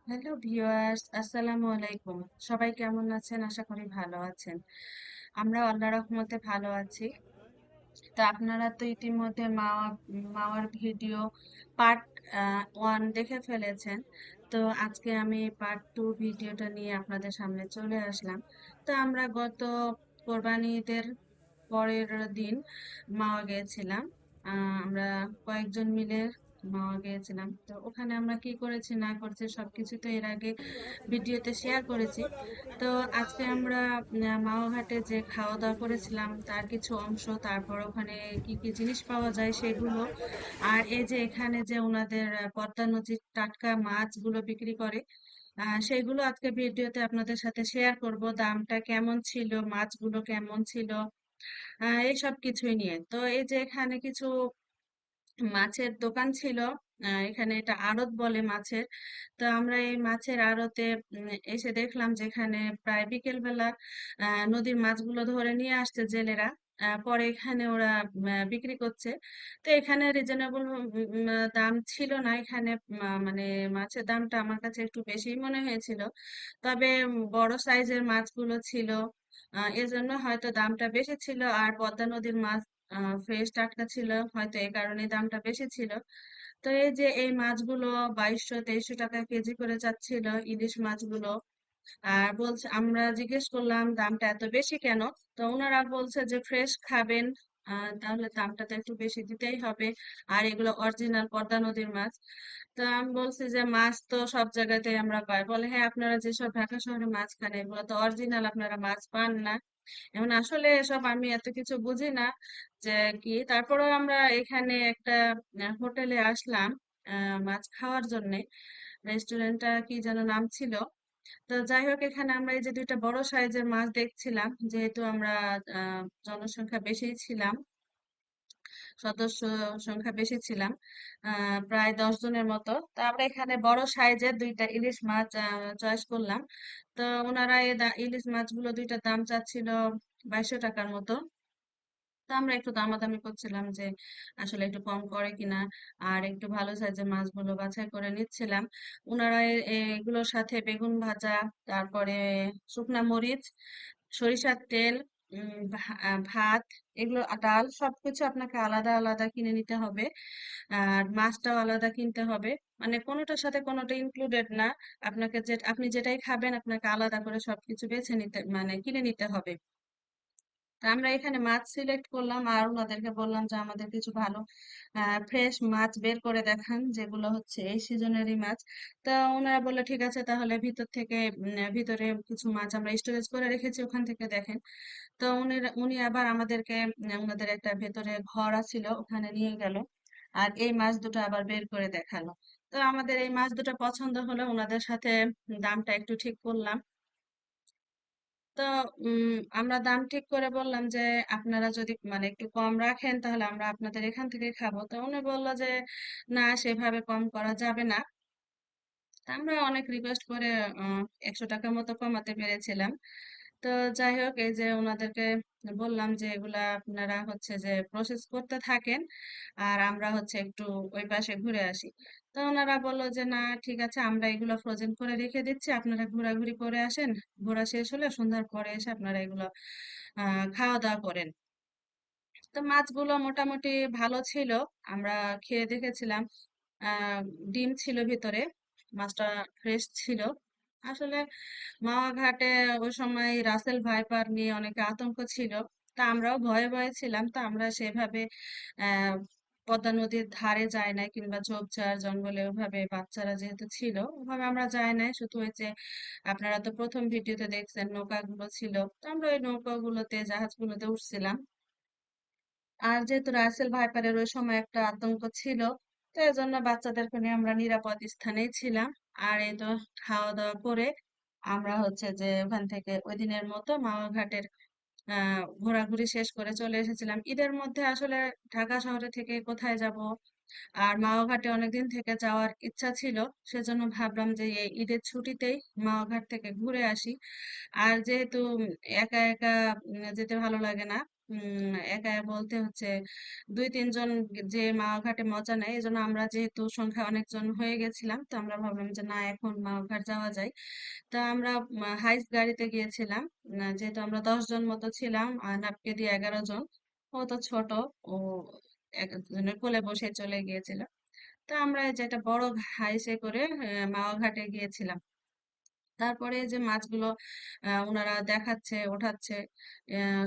Hello viewers, আসসালামু আলাইকুম। সবাই কেমন আছেন? আশা করি ভালো আছেন। আমরা আল্লাহর রহমতে ভালো আছি। তো আপনারা তো ইতিমধ্যে মাওয়ার ভিডিও পার্ট 1 দেখে ফেলেছেন। তো আজকে আমি পার্ট 2 ভিডিওটা নিয়ে আপনাদের সামনে চলে আসলাম। তো আমরা গত কোরবানি ঈদের পরের দিন মাওয়া গিয়েছিলাম। আমরা কয়েকজন মিলে মাওয়া গিয়েছিলাম। তো ওখানে আমরা কি করেছি না করেছি সবকিছু তো এর আগে ভিডিওতে শেয়ার করেছি। তো আজকে আমরা মাওয়া ঘাটে যে খাওয়া দাওয়া করেছিলাম তার কিছু অংশ, তারপর ওখানে কি কি জিনিস পাওয়া যায় সেগুলো, আর এই যে এখানে যে ওনাদের পদ্মা নদীর টাটকা মাছগুলো বিক্রি করে, সেগুলো আজকে ভিডিওতে আপনাদের সাথে শেয়ার করব। দামটা কেমন ছিল, মাছগুলো কেমন ছিল, এইসব কিছুই নিয়ে। তো এই যে এখানে কিছু মাছের দোকান ছিল। এখানে এটা আড়ত বলে মাছের। তো আমরা এই মাছের আড়তে এসে দেখলাম যে এখানে প্রায় বিকেল বেলা নদীর মাছগুলো ধরে নিয়ে আসছে জেলেরা। পরে এখানে ওরা বিক্রি করছে। তো এখানে রিজনেবল দাম ছিল না এখানে। মানে মাছের দামটা আমার কাছে একটু বেশি মনে হয়েছিল। তবে বড় সাইজের মাছগুলো ছিল, এজন্য হয়তো দামটা বেশি ছিল। আর পদ্মা নদীর মাছ ফ্রেশ টাটকা ছিল, হয়তো এই কারণে দামটা বেশি ছিল। তো এই যে এই মাছগুলো 2200-2300 টাকা কেজি করে যাচ্ছিল, ইলিশ মাছগুলো। আর বলছে, আমরা জিজ্ঞেস করলাম দামটা এত বেশি কেন। তো ওনারা বলছে যে ফ্রেশ খাবেন, তাহলে দামটা তো একটু বেশি দিতেই হবে। আর এগুলো অরিজিনাল পদ্মা নদীর মাছ। তো আমি বলছি যে মাছ তো সব জায়গাতেই আমরা পাই। বলে হ্যাঁ, আপনারা যেসব ঢাকা শহরে মাছ খান এগুলো তো অরিজিনাল, আপনারা মাছ পান না। এখন আসলে এসব আমি এত কিছু বুঝি না যে কি। তারপরেও আমরা এখানে একটা হোটেলে আসলাম মাছ খাওয়ার জন্য। রেস্টুরেন্টটা কি যেন নাম ছিল। তো যাই হোক, এখানে আমরা এই যে দুইটা বড় সাইজের মাছ দেখছিলাম, যেহেতু আমরা জনসংখ্যা বেশি ছিলাম, সদস্য সংখ্যা বেশি ছিলাম, প্রায় 10 জনের মতো। তো আমরা এখানে বড় সাইজের দুইটা ইলিশ মাছ চয়েস করলাম। তো ওনারা এই ইলিশ মাছগুলো দুইটার দাম চাচ্ছিল 2200 টাকার মতো। তো আমরা একটু দামাদামি করছিলাম যে আসলে একটু কম করে কিনা, আর একটু ভালো সাইজের মাছগুলো বাছাই করে নিচ্ছিলাম। ওনারা এগুলোর সাথে বেগুন ভাজা, তারপরে শুকনা মরিচ, সরিষার তেল, ভাত, এগুলো ডাল সবকিছু আপনাকে আলাদা আলাদা কিনে নিতে হবে। আর মাছটাও আলাদা কিনতে হবে। মানে কোনোটার সাথে কোনোটা ইনক্লুডেড না। আপনাকে যে আপনি যেটাই খাবেন আপনাকে আলাদা করে সবকিছু বেছে নিতে, মানে কিনে নিতে হবে। তা আমরা এখানে মাছ সিলেক্ট করলাম আর ওনাদেরকে বললাম যে আমাদের কিছু ভালো ফ্রেশ মাছ বের করে দেখান, যেগুলো হচ্ছে এই সিজনেরই মাছ। তা ওনারা বললো ঠিক আছে, তাহলে ভিতর থেকে ভিতরে কিছু মাছ আমরা স্টোরেজ করে রেখেছি, ওখান থেকে দেখেন। তো উনি আবার আমাদেরকে ওনাদের একটা ভেতরে ঘর ছিল ওখানে নিয়ে গেল, আর এই মাছ দুটো আবার বের করে দেখালো। তো আমাদের এই মাছ দুটো পছন্দ হলো, ওনাদের সাথে দামটা একটু ঠিক করলাম। তো আমরা দাম ঠিক করে বললাম যে আপনারা যদি মানে একটু কম রাখেন তাহলে আমরা আপনাদের এখান থেকে খাবো। তো উনি বললো যে না, সেভাবে কম করা যাবে না। তা আমরা অনেক রিকোয়েস্ট করে 100 টাকার মতো কমাতে পেরেছিলাম। তো যাই হোক, এই যে ওনাদেরকে বললাম যে এগুলা আপনারা হচ্ছে যে প্রসেস করতে থাকেন, আর আমরা হচ্ছে একটু ওই পাশে ঘুরে আসি। তো ওনারা বললো যে না, ঠিক আছে, আমরা এগুলো ফ্রোজেন করে রেখে দিচ্ছি, আপনারা ঘোরাঘুরি করে আসেন। ঘোরা শেষ হলে সন্ধ্যার পরে এসে আপনারা এগুলো খাওয়া দাওয়া করেন। তো মাছগুলো মোটামুটি ভালো ছিল, আমরা খেয়ে দেখেছিলাম। আহ ডিম ছিল ভিতরে, মাছটা ফ্রেশ ছিল। আসলে মাওয়া ঘাটে ওই সময় রাসেল ভাইপার নিয়ে অনেকে আতঙ্ক ছিল। তা আমরাও ভয়ে ভয়ে ছিলাম। তা আমরা সেভাবে আহ পদ্মা নদীর ধারে যাই নাই, কিংবা ঝোপঝাড় জঙ্গলে ওভাবে বাচ্চারা যেহেতু ছিল ওভাবে আমরা যাই নাই। শুধু ওই যে আপনারা তো প্রথম ভিডিওতে দেখছেন নৌকাগুলো ছিল, তো আমরা ওই নৌকাগুলোতে জাহাজগুলোতে উঠছিলাম। আর যেহেতু রাসেল ভাইপারের ওই সময় একটা আতঙ্ক ছিল, তো এই জন্য বাচ্চাদেরকে নিয়ে আমরা নিরাপদ স্থানেই ছিলাম। আর এই তো খাওয়া দাওয়া করে আমরা হচ্ছে যে ওখান থেকে ওই দিনের মতো মাওয়া ঘাটের ঘোরাঘুরি শেষ করে চলে এসেছিলাম। ঈদের মধ্যে আসলে ঢাকা শহরে থেকে কোথায় যাব, আর মাওয়া ঘাটে অনেকদিন থেকে যাওয়ার ইচ্ছা ছিল। সেজন্য ভাবলাম যে এই ঈদের ছুটিতেই মাওয়া ঘাট থেকে ঘুরে আসি। আর যেহেতু একা একা যেতে ভালো লাগে না, একা বলতে হচ্ছে 2-3 জন যে মাওয়া ঘাটে মজা নেয়, এই জন্য আমরা যেহেতু সংখ্যা অনেকজন হয়ে গেছিলাম, তো আমরা ভাবলাম যে না, এখন মাওয়া ঘাট যাওয়া যায়। তা আমরা হাইস গাড়িতে গিয়েছিলাম। যেহেতু আমরা 10 জন মতো ছিলাম, নাপকে দিয়ে 11 জন। ও তো ছোট, ও একজনের কোলে বসে চলে গিয়েছিল। তো আমরা এই যে একটা বড় হাইসে করে মাওয়া ঘাটে গিয়েছিলাম। তারপরে যে মাছগুলো ওনারা দেখাচ্ছে, ওঠাচ্ছে,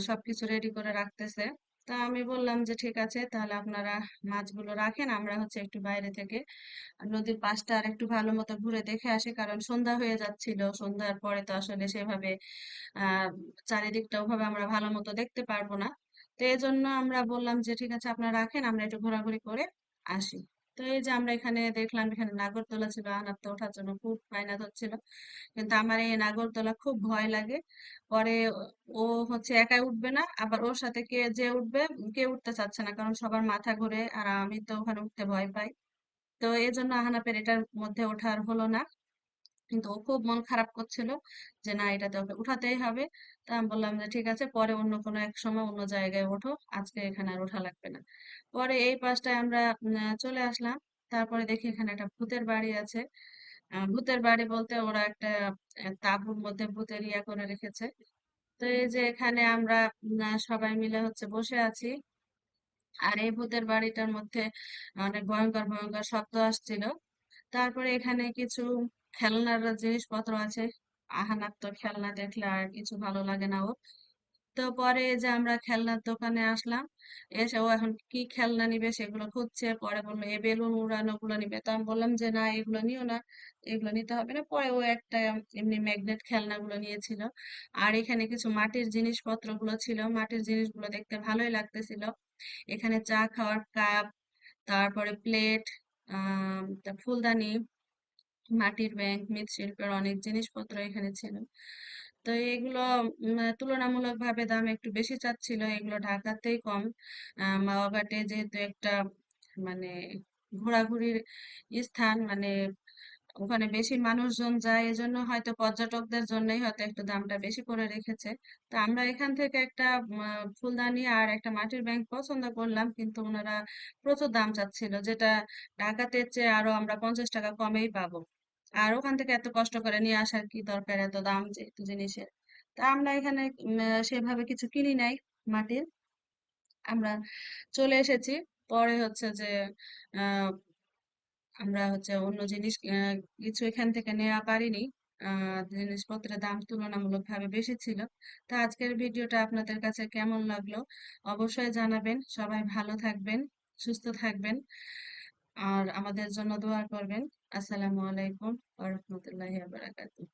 সবকিছু রেডি করে রাখতেছে। তা আমি বললাম যে ঠিক আছে, তাহলে আপনারা মাছগুলো রাখেন, আমরা হচ্ছে একটু বাইরে থেকে নদীর পাশটা আর একটু ভালো মতো ঘুরে দেখে আসি, কারণ সন্ধ্যা হয়ে যাচ্ছিল। সন্ধ্যার পরে তো আসলে সেভাবে আহ চারিদিকটা ওভাবে আমরা ভালো মতো দেখতে পারবো না। তো এই জন্য আমরা বললাম যে ঠিক আছে, আপনারা রাখেন, আমরা একটু ঘোরাঘুরি করে আসি। তো এই যে আমরা এখানে দেখলাম, এখানে নাগরদোলা ছিল, আনাপ তো ওঠার জন্য খুব বায়না ধরছিল, কিন্তু আমার এই নাগরদোলা খুব ভয় লাগে। পরে ও হচ্ছে একাই উঠবে না, আবার ওর সাথে কে যে উঠবে, কেউ উঠতে চাচ্ছে না, কারণ সবার মাথা ঘুরে, আর আমি তো ওখানে উঠতে ভয় পাই। তো এই জন্য আহনাপের এটার মধ্যে ওঠার হলো না। কিন্তু ও খুব মন খারাপ করছিল যে না, এটাতে ওকে উঠাতেই হবে। তা আমি বললাম যে ঠিক আছে, পরে অন্য কোনো এক সময় অন্য জায়গায় ওঠো, আজকে এখানে আর ওঠা লাগবে না। পরে এই পাশটায় আমরা চলে আসলাম। তারপরে দেখি এখানে একটা ভূতের বাড়ি আছে। ভূতের বাড়ি বলতে ওরা একটা তাঁবুর মধ্যে ভূতের ইয়া করে রেখেছে। তো এই যে এখানে আমরা সবাই মিলে হচ্ছে বসে আছি। আর এই ভূতের বাড়িটার মধ্যে অনেক ভয়ঙ্কর ভয়ঙ্কর শব্দ আসছিল। তারপরে এখানে কিছু খেলনার জিনিসপত্র আছে। আহানার তো খেলনা দেখলে আর কিছু ভালো লাগে না ওর। তো পরে যে আমরা খেলনার দোকানে আসলাম, এসে ও এখন কি খেলনা নিবে সেগুলো খুঁজছে। পরে বললো এই বেলুন উড়ানো গুলো নিবে, তো আমি বললাম যে না, এগুলো নিও না, এগুলো নিতে হবে না। পরে ও একটা এমনি ম্যাগনেট খেলনাগুলো নিয়েছিল। আর এখানে কিছু মাটির জিনিসপত্র গুলো ছিল, মাটির জিনিসগুলো দেখতে ভালোই লাগতেছিল। এখানে চা খাওয়ার কাপ, তারপরে প্লেট, ফুলদানি, মাটির ব্যাংক, মৃৎশিল্পের অনেক জিনিসপত্র এখানে ছিল। তো এগুলো তুলনামূলকভাবে দাম একটু বেশি চাচ্ছিল, এগুলো ঢাকাতেই কম। মাওয়াঘাটে যেহেতু একটা মানে ঘোরাঘুরির স্থান, মানে ওখানে বেশি মানুষজন যায়, এজন্য হয়তো পর্যটকদের জন্যই হয়তো একটু দামটা বেশি করে রেখেছে। তো আমরা এখান থেকে একটা ফুলদানি আর একটা মাটির ব্যাংক পছন্দ করলাম, কিন্তু ওনারা প্রচুর দাম চাচ্ছিল, যেটা ঢাকাতে চেয়ে আরো আমরা 50 টাকা কমেই পাবো। আর ওখান থেকে এত কষ্ট করে নিয়ে আসার কি দরকার, এত দাম যেহেতু জিনিসের। তা আমরা এখানে সেভাবে কিছু কিনি নাই মাটির। আমরা চলে এসেছি। পরে হচ্ছে যে আহ আমরা হচ্ছে অন্য জিনিস কিছু এখান থেকে নেওয়া পারিনি। জিনিসপত্রের দাম তুলনামূলকভাবে বেশি ছিল। তা আজকের ভিডিওটা আপনাদের কাছে কেমন লাগলো অবশ্যই জানাবেন। সবাই ভালো থাকবেন, সুস্থ থাকবেন, আর আমাদের জন্য দোয়া করবেন। আসসালামু আলাইকুম ওয়া রাহমাতুল্লাহি ওয়া বারাকাতুহু।